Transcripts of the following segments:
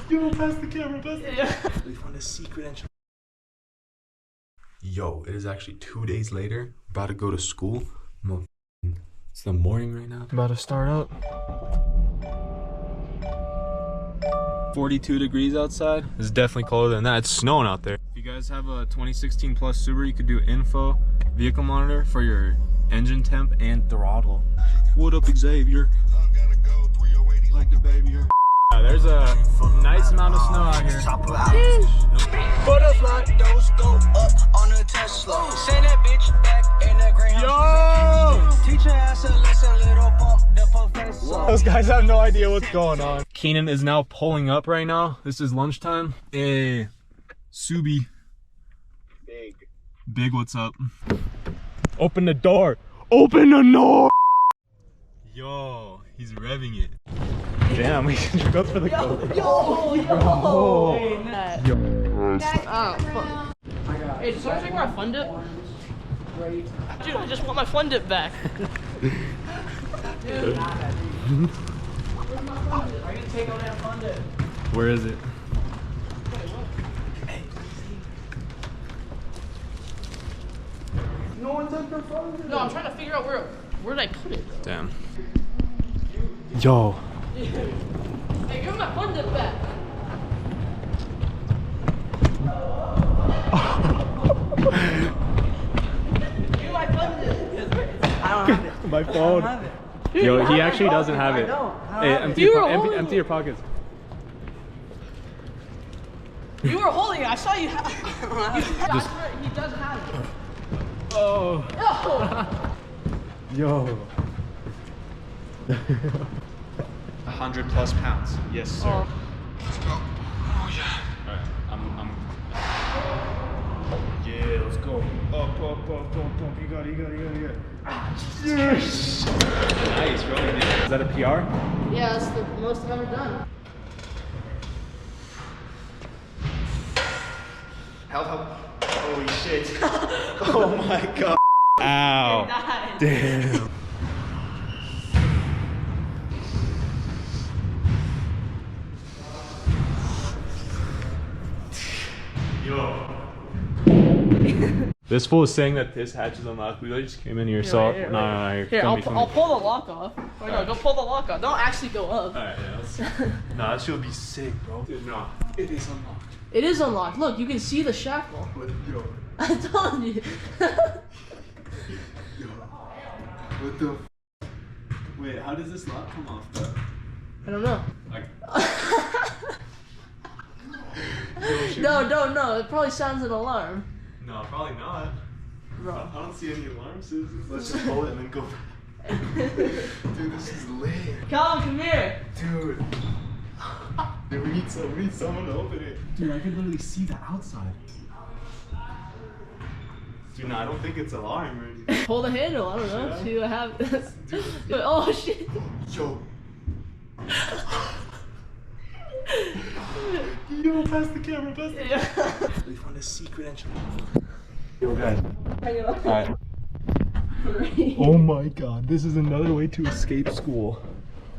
Yo, pass the camera, pass the camera. We found a secret entrance. Yo, it is actually 2 days later. About to go to school. It's the morning right now. About to start up. 42 degrees outside. It's definitely colder than that. It's snowing out there. If you guys have a 2016 plus Subaru, you could do info, vehicle monitor for your engine temp and throttle. What up, Xavier? Like the baby. There's a nice amount of snow out here. Butterfly, those go up on a Tesla. Send that bitch back in the ground. Yo! Teacher has a lesson, little pump, the professor. Those guys have no idea what's going on. Keenan is now pulling up right now. This is lunchtime. Hey, Subi. Big, what's up? Open the door. Open the door. Yo, he's revving it. Damn, we should go for the GoPro. Yo. Oh, fuck. Hey, did someone take my fun dip? Dude, I just want my fun dip back. Dude. Where's my fun dip? Are you gonna take all that fun dip? Where is it? No one took her fun dip. No, I'm trying to figure out where did I put it, though? Damn. Yo. Hey, give me my fun dip back. Give me my fun dip. I don't have it. My phone. I don't have it. Yo, he actually doesn't have it. I don't Hey, have empty, empty your pockets. You were holding it. I saw you. He does have it. Oh. No. Yo. 100+ pounds. Yes, sir. Oh. Let's go. Oh yeah. Alright, I'm. Yeah, let's go. Up. You got it. Yes. Nice, bro. Is that a PR? Yeah, that's the most I've ever done. Help. Holy shit. Oh my god. Ow. Damn. Yo. This fool is saying that this hatch is unlocked. We just came in here, so Right here, no. Here, Come I'll pull the lock off. Wait, no, go pull the lock off. Don't actually go up. Alright, yeah. Nah, that should be sick, bro. Dude, no. It is unlocked. It is unlocked. Look, you can see the shackle. Yo. I told you. Yo. What the f? Wait, how does this lock come off though? I don't know. Like. No. It probably sounds an alarm. No, probably not. Bro. I don't see any alarms. Let's just pull it and then go. Dude, this is lit. Calvin, come here. Dude. Dude, we need someone to open it. Dude, I can literally see the outside. Dude, no, I don't think it's alarm or anything. Pull the handle. I don't know. Should I? See what happens. Dude. Oh shit. Yo. Yo, pass the camera, pass the camera. We found a secret entrance. Yo, guys. Alright. Oh my god, this is another way to escape school.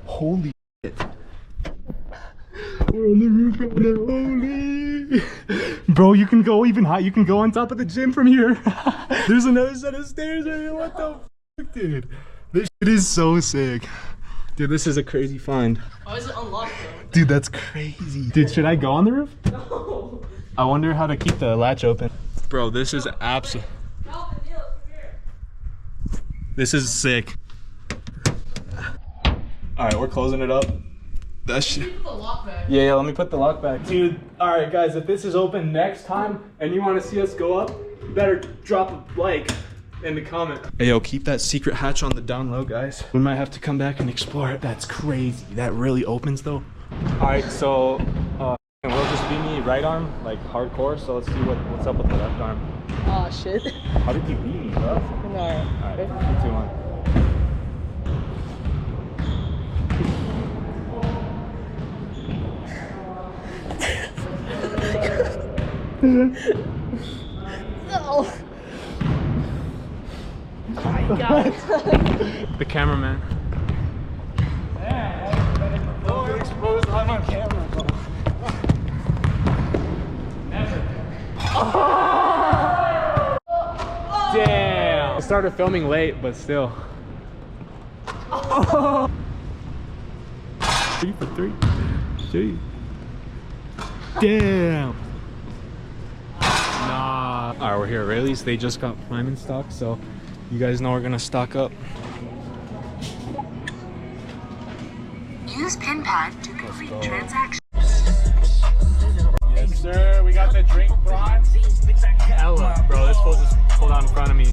Holy shit. We're on the roof right now. Holy. Bro, you can go even high. You can go on top of the gym from here. There's another set of stairs right here. What the fuck, dude? This shit is so sick. Dude, this is a crazy find. Why is it unlocked though? Dude, that's crazy. Dude, should I go on the roof? No. I wonder how to keep the latch open. Bro, this is absolutely... Calvin, Neil, come here. This is sick. Alright, we're closing it up. That shit. Put the lock back. Yeah, let me put the lock back. Dude, alright guys, if this is open next time and you want to see us go up, you better drop a like in the comment. Hey yo, keep that secret hatch on the down low, guys. We might have to come back and explore it. That's crazy. That really opens though. Alright, so we'll just beat me right arm, like hardcore, so let's see what's up with the left arm. Oh shit. How did you beat me, bro? Alright. Alright, 3, 2, 1. No. Oh my god. The cameraman. Don't expose on camera, bro. Damn. I started filming late, but still. 3 for 3. Jeez. Damn. Nah. All right, we're here at Rayleigh's. They just got Prime in stock, so you guys know we're gonna stock up. Use PIN pad to complete transaction. Yes, sir. We got the drink brought. Ella, bro, this fool just pulled out in front of me.